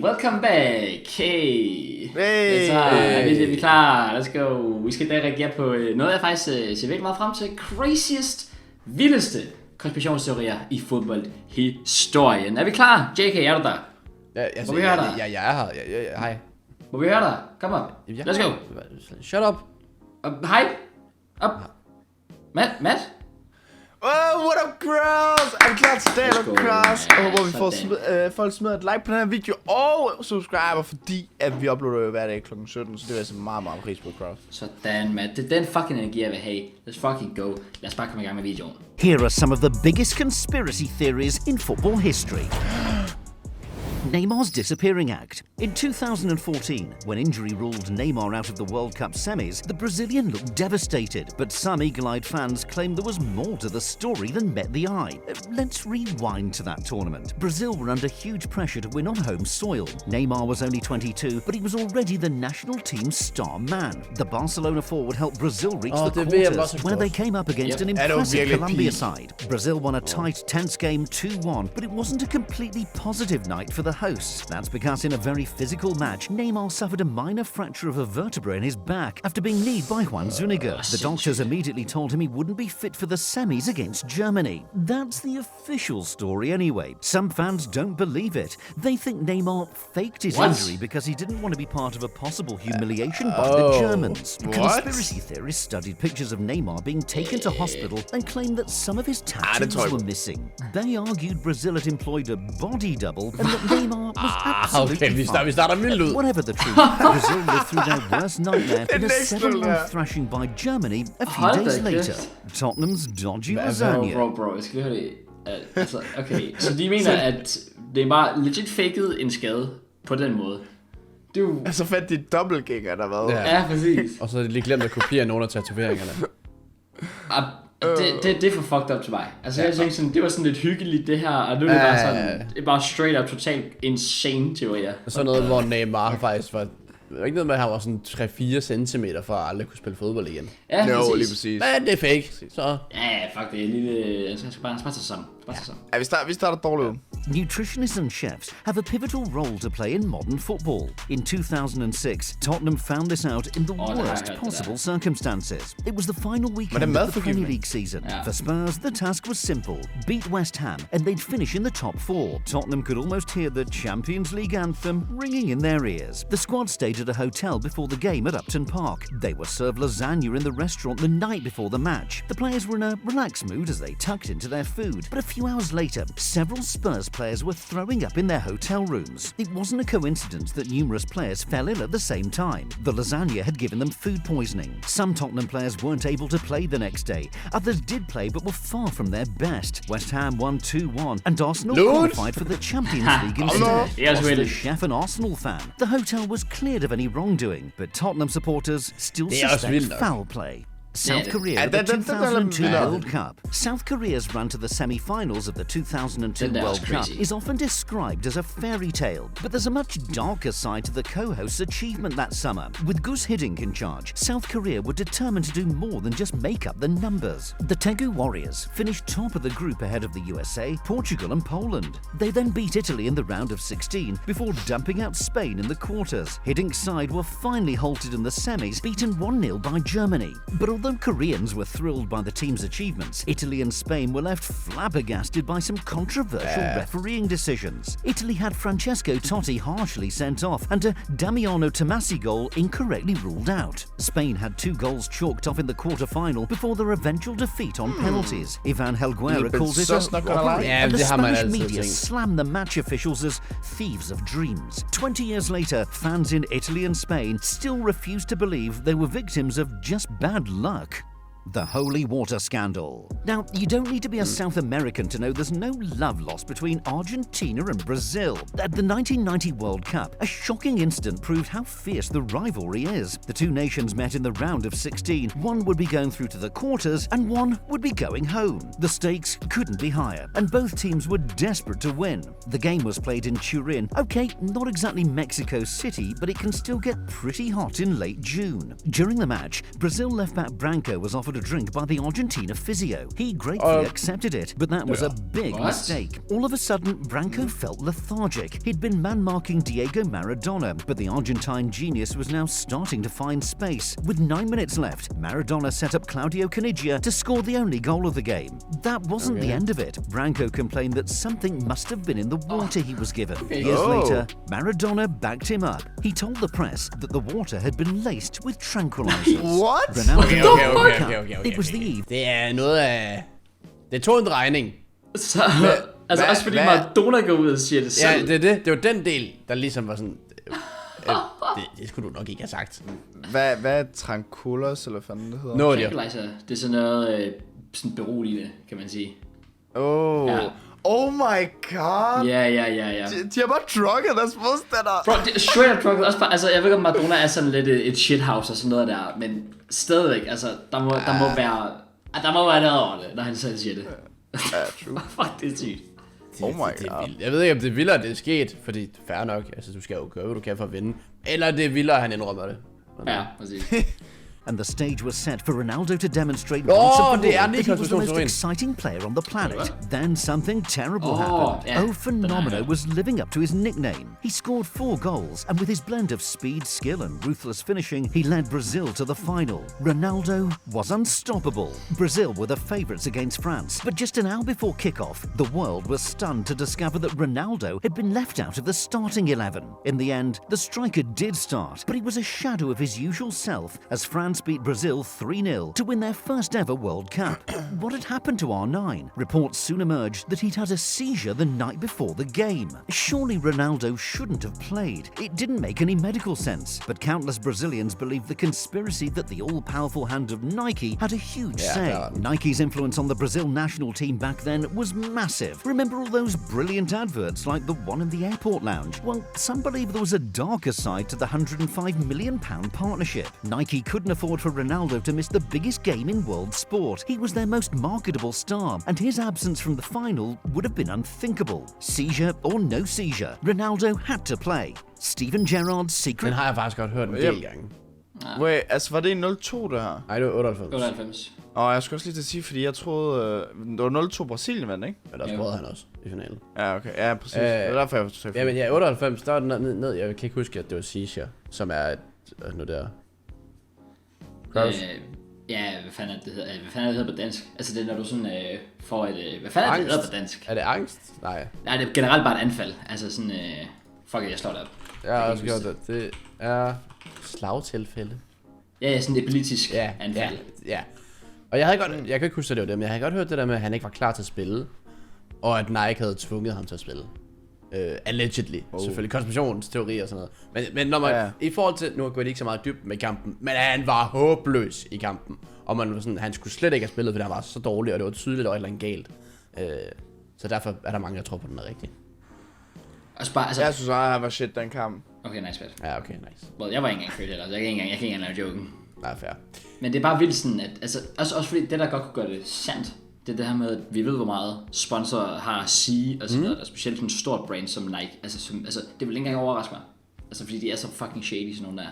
Welcome back. Hey. Hey. Så er vi klar. Let's go. Vi skal i dag reagere på noget, jeg faktisk ser virkelig meget frem til. Craziest, vildeste konspirationsteorier i fodboldhistorien. Er vi klar? JK, er du der? Ja, altså, Må vi høre dig? Ja, jeg er her. Hej. Må vi høre dig? Kom op. Let's go. Shut up. Hej. Op. Matt? Oh, what up, Krause? Er vi klar til dag, Krause? Jeg håber, vi får folk smider et like på den her video og subscriber, fordi at vi uploader jo hver dag kl. 17, så det er altså meget pris på, Krause. Sådan, Matt. Det er den fucking energi, jeg vil have. Let's fucking go. Lad os bare komme i gang med videoen. Here are some of the biggest conspiracy theories in football history. Neymar's disappearing act. In 2014, when injury ruled Neymar out of the World Cup semis, the Brazilian looked devastated, but some eagle-eyed fans claimed there was more to the story than met the eye. Let's rewind to that tournament. Brazil were under huge pressure to win on home soil. Neymar was only 22, but he was already the national team's star man. The Barcelona forward helped Brazil reach the quarters, where they came up against an impressive Colombia side. Brazil won a tight, tense game 2-1, but it wasn't a completely positive night for the hosts. That's because in a very physical match, Neymar suffered a minor fracture of a vertebra in his back after being kneed by Juan Zuniga. The doctors immediately told him he wouldn't be fit for the semis against Germany. That's the official story anyway. Some fans don't believe it. They think Neymar faked his injury because he didn't want to be part of a possible humiliation by the Germans. Conspiracy theorists studied pictures of Neymar being taken to hospital and claimed that some of his tattoos were missing. They argued Brazil had employed a body double and that Neymar was absolutely fine. Vi starter mildt ud. Whatever the truth, Brazil lived through their worst nightmare in a 7-1 thrashing by Germany a few days later. Tottenham's dodgy lasagna. Bro, jeg skal lige høre det. Altså, okay, så de mener, at det bare legit faked en skade på den måde. Det er jo... Altså fandt de dobbeltgænger, der var. Ja, præcis. Og så er de lige glemt at kopiere nogle af tatoveringerne. Det er for fucked up til mig. Altså jeg tænkte sådan, det var sådan lidt hyggeligt det her, og nu er det bare sådan, det er bare straight up totalt insane teorier. Sådan noget, hvor Neymar faktisk var, det var ikke noget med, at han var sådan 3-4 centimeter for at aldrig kunne spille fodbold igen. Ja, jo, lige præcis. Men det er fake, så... Ja, fuck det er lille, jeg skal bare tage sammen. Ja, vi starter dårligt. Nutritionists and chefs have a pivotal role to play in modern football. In 2006, Tottenham found this out in the worst possible circumstances. It was the final weekend of the Premier League season. For Spurs, the task was simple. Beat West Ham and they'd finish in the top 4. Tottenham could almost hear the Champions League anthem ringing in their ears. The squad stayed at a hotel before the game at Upton Park. They were served lasagna in the restaurant the night before the match. The players were in a relaxed mood as they tucked into their food. But a few hours later, several Spurs players were throwing up in their hotel rooms. It wasn't a coincidence that numerous players fell ill at the same time. The lasagna had given them food poisoning. Some Tottenham players weren't able to play the next day. Others did play but were far from their best. West Ham won 2-1 and Arsenal qualified for the Champions League instead. Was the chef an Arsenal fan? The hotel was cleared of any wrongdoing, but Tottenham supporters still suspect foul play. South Korea at the 2002 World Cup. South Korea's run to the semi-finals of the 2002 World Cup is often described as a fairy tale, but there's a much darker side to the co-host's achievement that summer. With Gus Hiddink in charge, South Korea were determined to do more than just make up the numbers. The Daegu Warriors finished top of the group ahead of the USA, Portugal and Poland. They then beat Italy in the round of 16 before dumping out Spain in the quarters. Hiddink's side were finally halted in the semis, beaten 1-0 by Germany. But although Koreans were thrilled by the team's achievements, Italy and Spain were left flabbergasted by some controversial refereeing decisions. Italy had Francesco Totti harshly sent off and a Damiano Tomasi goal incorrectly ruled out. Spain had 2 goals chalked off in the quarter-final before their eventual defeat on penalties. Ivan Helguera called it a robbery, and the Spanish media slammed the match officials as thieves of dreams. 20 years later, fans in Italy and Spain still refuse to believe they were victims of just bad luck. The holy water scandal. Now, you don't need to be a South American to know there's no love lost between Argentina and Brazil. At the 1990 World Cup, a shocking incident proved how fierce the rivalry is. The two nations met in the round of 16. One would be going through to the quarters and one would be going home. The stakes couldn't be higher, and both teams were desperate to win. The game was played in Turin. Okay, not exactly Mexico City, but it can still get pretty hot in late June. During the match, Brazil left-back Branco was offered offered a drink by the Argentina physio. He gratefully accepted it, but that was a big mistake. All of a sudden, Branco felt lethargic. He'd been man-marking Diego Maradona, but the Argentine genius was now starting to find space. With 9 minutes left, Maradona set up Claudio Caniggia to score the only goal of the game. That wasn't the end of it. Branco complained that something must have been in the water he was given. Years later, Maradona backed him up. He told the press that the water had been laced with tranquilizers. What? Ronaldo It was the eve. Det er noget af... Det tog en drejning. Så, altså også fordi Maradona går ud og siger det selv. Ja, det var den del, der ligesom var sådan... det skulle du nok ikke have sagt. Hvad er tranquilers, eller hvad det hedder? Tranquilizer. Det er sådan noget sådan beroligende, kan man sige. Oh my god. Ja. De har bare drukket deres modstandere. Bro, det er straight up drukket. Også bare, altså, jeg ved ikke, om Maradona er sådan lidt et shithouse og sådan noget der, men stadigvæk, altså, der må være noget over det, når han selv siger det. Ja, true. Fuck, det er sygt. Oh my god. Jeg ved ikke, om det er vildere, det er sket, fordi fair nok, altså du skal jo gøre, hvad du kan for at vinde. Eller det er vildere, han indrømmer det. Ja, præcis. And the stage was set for Ronaldo to demonstrate once and for all that he was the most exciting player on the planet. Then something terrible happened. Phenomeno was living up to his nickname. He scored 4 goals, and with his blend of speed, skill and ruthless finishing, he led Brazil to the final. Ronaldo was unstoppable. Brazil were the favourites against France, but just an hour before kick-off, the world was stunned to discover that Ronaldo had been left out of the starting 11. In the end, the striker did start, but he was a shadow of his usual self as France beat Brazil 3-0 to win their first ever World Cup. What had happened to R9? Reports soon emerged that he'd had a seizure the night before the game. Surely Ronaldo shouldn't have played. It didn't make any medical sense, but countless Brazilians believed the conspiracy that the all-powerful hand of Nike had a huge say. Nike's influence on the Brazil national team back then was massive. Remember all those brilliant adverts like the one in the airport lounge? Well, some believe there was a darker side to the £105 million partnership. Nike couldn't afford for Ronaldo to miss the biggest game in world sport. He was their most marketable star, and his absence from the final would have been unthinkable. Seizure or no seizure, Ronaldo had to play. Steven Gerrard's secret... Den har jeg faktisk godt hørt en del gange. Wait, altså var det en 0-2 det her? Nej, det var 98. 98. Jeg skulle også lige til at sige, fordi jeg troede... det var 0-2 Brasilien vandt, ikke? Men der scorede han også i finalen. Ja, okay. Ja, præcis. Det er derfor, jeg var men 98, der var den ned. Jeg kan ikke huske, at det var seizure, som er noget der... Krause? Hvad fanden er det hedder? Hvad fanden er det hedder på dansk? Altså det er, når du sådan får et... Hvad fanden er det hedder på dansk? Er det angst? Nej. Nej, det er generelt bare et anfald. Altså sådan... fuck it, jeg slår det op. Jeg har også gjort det. Det er... slagtilfælde. Ja, sådan et epileptisk anfald. Ja. Og jeg kan ikke huske, at det var det, men jeg havde godt hørt det der med, at han ikke var klar til at spille. Og at Nike havde tvunget ham til at spille. Allegedly. Selvfølgelig konspirationsteorier og sådan noget. Men når man, i forhold til, nu går det ikke så meget dybt med kampen, men han var håbløs i kampen. Og man var sådan, han skulle slet ikke have spillet, fordi han var så dårlig, og det var tydeligt, at der var et eller andet galt. Så derfor er der mange, der tror på, den er rigtig. Altså, jeg synes han var shit den kamp. Okay, nice, Pat. Ja, okay, nice. Well, jeg var ikke engang crazy heller, så jeg kan ikke engang lave joken. Nej, fair. Men det er bare vildt sådan, at altså, også fordi det, der godt kunne gøre det sandt, det er det her med, at vi ved, hvor meget sponsorer har at sige, og sådan noget, og specielt sådan et stort brand som Nike. Altså, det vil ikke engang overraske mig. Altså, fordi de er så fucking shady, sådan nogle der.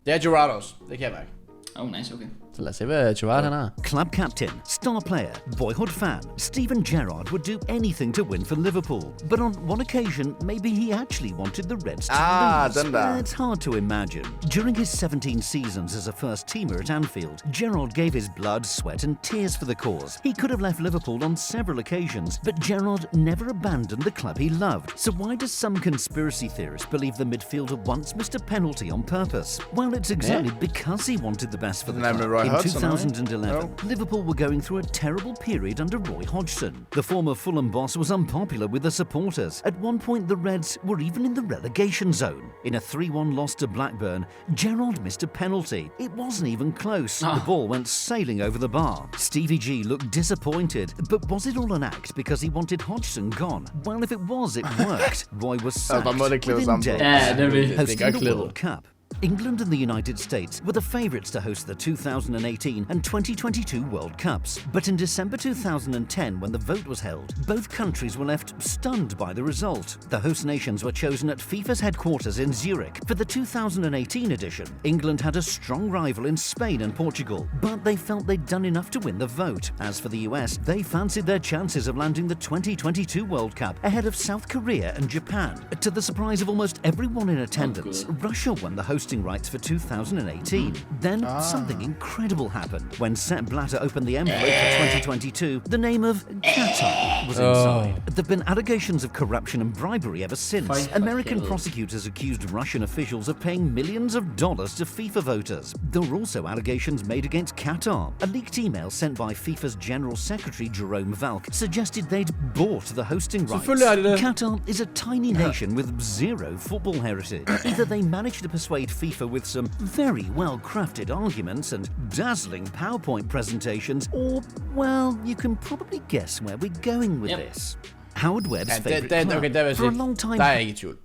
Det er Gerrard også, det kan jeg mærke. Oh, nice, okay. Så lad os se, hvad Gerrard han har. Club captain, star player, boyhood fan, Steven Gerrard would do anything to win for Liverpool. But on one occasion, maybe he actually wanted the Reds to lose. It's hard to imagine. During his 17 seasons as a first teamer at Anfield, Gerrard gave his blood, sweat and tears for the cause. He could have left Liverpool on several occasions, but Gerrard never abandoned the club he loved. So why does some conspiracy theorists believe the midfielder once missed a penalty on purpose? Well, it's exactly because he wanted the best for the club. In 2011, Liverpool were going through a terrible period under Roy Hodgson. The former Fulham boss was unpopular with the supporters. At one point, the Reds were even in the relegation zone. In a 3-1 loss to Blackburn, Gerrard missed a penalty. It wasn't even close. The ball went sailing over the bar. Stevie G looked disappointed, but was it all an act because he wanted Hodgson gone? Well, if it was, it worked. Roy was sacked within days. Hosting the World Cup. England and the United States were the favourites to host the 2018 and 2022 World Cups. But in December 2010, when the vote was held, both countries were left stunned by the result. The host nations were chosen at FIFA's headquarters in Zurich. For the 2018 edition, England had a strong rival in Spain and Portugal, but they felt they'd done enough to win the vote. As for the US, they fancied their chances of landing the 2022 World Cup ahead of South Korea and Japan. To the surprise of almost everyone in attendance, Russia won the hosting rights for 2018. Then something incredible happened. When Sepp Blatter opened the envelope for 2022, the name of Qatar was inside. There have been allegations of corruption and bribery ever since. American prosecutors accused Russian officials of paying millions of dollars to FIFA voters. There were also allegations made against Qatar. A leaked email sent by FIFA's General Secretary Jerome Valk suggested they'd bought the hosting rights. Qatar is a tiny nation with zero football heritage. Either they managed to persuade FIFA with some very well-crafted arguments and dazzling PowerPoint presentations, or, well, you can probably guess where we're going with this. Howard Webb's favorite club for a long time. Der er ikke i tvivl.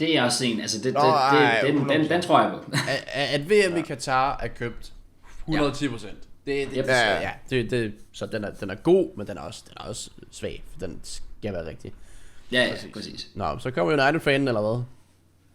Det er også en, altså den tror jeg på. At VM i Katar er købt 110%. Så den er god, men den er også svag, for den skal være rigtig. Ja, præcis. Nå, så kommer United-fanen, eller hvad?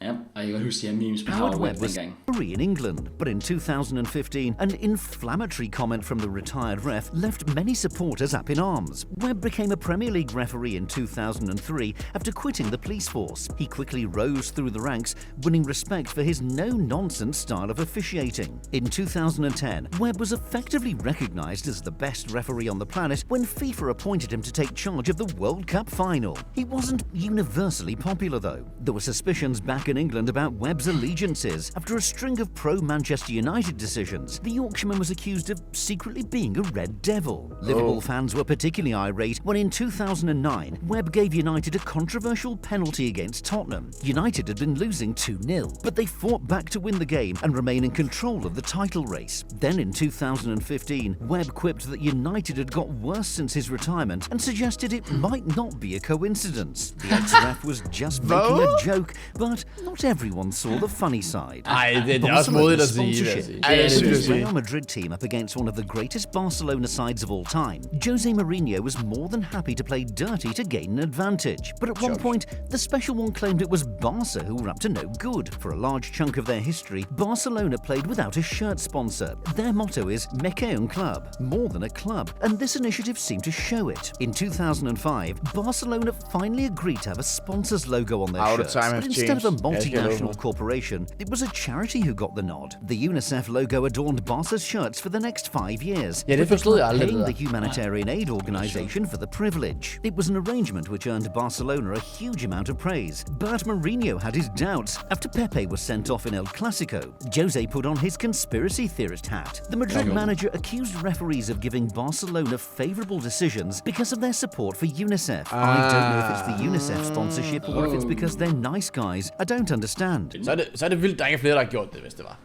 Yeah, I got to see a memes Howard Webb was free in England, but in 2015, an inflammatory comment from the retired ref left many supporters up in arms. Webb became a Premier League referee in 2003 after quitting the police force. He quickly rose through the ranks, winning respect for his no-nonsense style of officiating. In 2010, Webb was effectively recognised as the best referee on the planet when FIFA appointed him to take charge of the World Cup final. He wasn't universally popular, though. There were suspicions back in England about Webb's allegiances. After a string of pro-Manchester United decisions, the Yorkshireman was accused of secretly being a Red Devil. Liverpool fans were particularly irate when in 2009, Webb gave United a controversial penalty against Tottenham. United had been losing 2-0, but they fought back to win the game and remain in control of the title race. Then in 2015, Webb quipped that United had got worse since his retirement and suggested it might not be a coincidence. The ex-ref was just making a joke, but not everyone saw the funny side. Det er også modigt at sige. The Real Madrid team up against one of the greatest Barcelona sides of all time. Jose Mourinho was more than happy to play dirty to gain an advantage. But at one point, the special one claimed it was Barca who were up to no good. For a large chunk of their history, Barcelona played without a shirt sponsor. Their motto is mkjreaktioner, more than a club, and this initiative seemed to show it. In 2005, Barcelona finally agreed to have a sponsor's logo on their shirts, but instead of a multinational corporation, it was a charity who got the nod. The UNICEF logo adorned Barca's shirts for the next 5 years, paying the humanitarian aid organization for the privilege. It was an arrangement which earned Barcelona a huge amount of praise, but Mourinho had his doubts. After Pepe was sent off in El Clasico, Jose put on his conspiracy theorist hat. The Madrid manager accused referees of giving Barcelona favorable decisions because of their support for UNICEF. I don't know if it's the UNICEF sponsorship or if it's because they're nice guys. I don't understand. Så er det vildt, der ikke er flere, der har gjort det, hvis det var.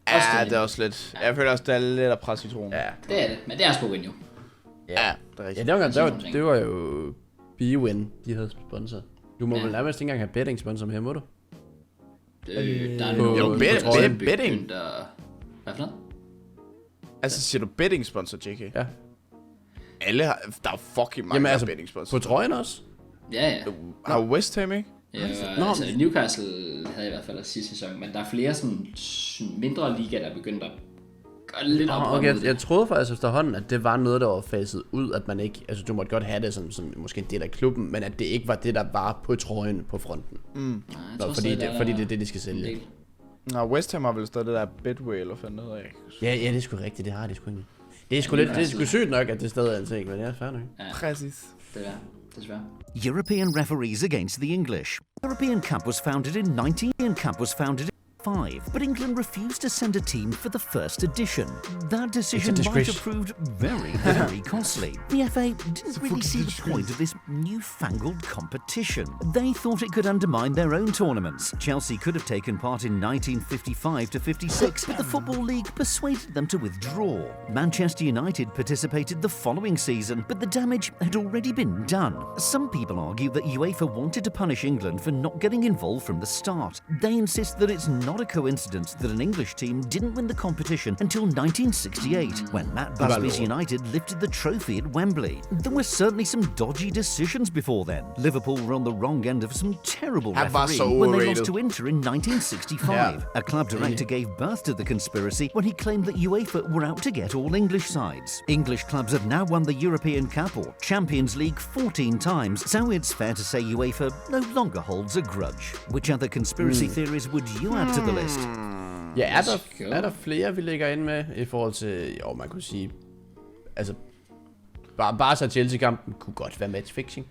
Ja, det er også lidt. Jeg føler også, det er lidt at presse citronen. Ja, det er det. Men det er sgu jo. Ja, det er rigtigt. Ja, det var jo BWin, de havde sponsor. Du må vel nærmest ikke engang have betting sponsor med her, må du? Der er jo betting. Hvad for noget? Altså, siger du betting sponsor, JK? Ja. Alle har, der er fucking mange altså, betting sponsor. På trøjen også? Ja. Har West Ham ikke? Ja, altså Newcastle havde i hvert fald sidste sæson, men der er flere sådan mindre ligaer, der er begyndt at gøre det lidt op. Okay, jeg troede faktisk efterhånden, at det var noget, der var faset ud, at man ikke, altså du måtte godt have det som måske en del af klubben, men at det ikke var det, der var på trøjen på fronten. Nej, fordi det er det, de skal sælge. Nå, West Ham har vel stadig det der Betway, eller fandt noget af. Ja, det er sgu rigtigt, det har de sgu ikke. Det er sgu sygt nok, at det stadig er en ting, men det er fair nok. Ja, præcis. Det er desværre. European referees against the English. European Cup was founded in 1905, but England refused to send a team for the first edition. That decision might have proved very, very costly. The FA didn't really see the point of this newfangled competition. They thought it could undermine their own tournaments. Chelsea could have taken part in 1955 to 56, but the Football League persuaded them to withdraw. Manchester United participated the following season, but the damage had already been done. Some people argue that UEFA wanted to punish England for not getting involved from the start. They insist that it's not not a coincidence that an English team didn't win the competition until 1968, when Matt Busby's United lifted the trophy at Wembley. There were certainly some dodgy decisions before then. Liverpool were on the wrong end of some terrible refereeing when they lost to Inter in 1965. A club director gave birth to the conspiracy when he claimed that UEFA were out to get all English sides. English clubs have now won the European Cup or Champions League 14 times, so it's fair to say UEFA no longer holds a grudge. Which other conspiracy theories would you add to the list? Ja, er der flere, vi lægger ind med i forhold til, jo, man kunne sige, altså, bare så Chelsea-kampen kunne godt være matchfixing.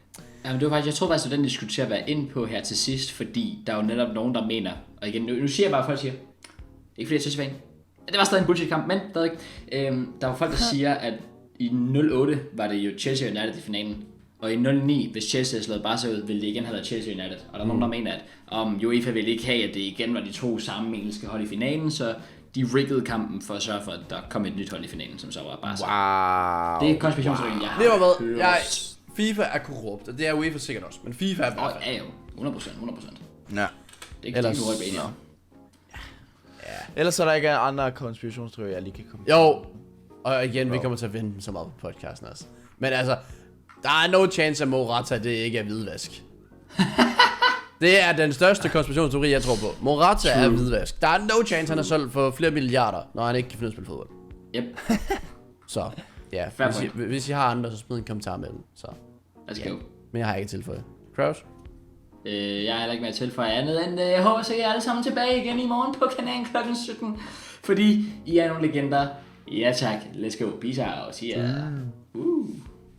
Jamen, det var faktisk, jeg tror faktisk, at den diskuterer at være ind på her til sidst, fordi der er jo netop nogen, der mener, og igen, nu siger jeg bare, at folk siger, ikke fordi jeg synes, det var stadig en bullshit-kamp, men stadig. Der var folk, der siger, at i 08 var det jo Chelsea United i finalen, og i 09, hvis Chelsea havde slået Barca ud, ville det igen have været Chelsea United. Og der er nogen, der mener, at UEFA ville ikke have, at det igen var de to samme engelske hold i finalen, så de riggede kampen for at sørge for, at der kom et nyt hold i finalen, som så var Barca. Wow. Det er konspirationsteorien, jeg har. Det var hvad? FIFA er korrupt, og det er UEFA sikkert også, men FIFA er i hvert fald. Ja, jo. 100%. Ja. Det er ikke noget enige om. Ellers er der ikke andre konspirationsteorier, jeg lige kan komme. Jo, og igen, vi kommer til at vende dem så meget på podcasten også. Men altså, der er no chance, at Morata det ikke er hvidvask. Det er den største konspirationsteori, jeg tror på. Morata er hvidvask. Der er no chance, han er solgt for flere milliarder, når han ikke kan finde at spille fodbold. Yep. Så, ja. Hvis I har andre, så smid en kommentar med dem. Så. Let's go. Men jeg har ikke tilføjet. Krause? Jeg er heller ikke med at tilføje andet end, jeg håber, så I er alle sammen tilbage igen i morgen på kanalen kl. 17. Fordi I er nogle legender. Ja tak, let's go. Peace out. See ya.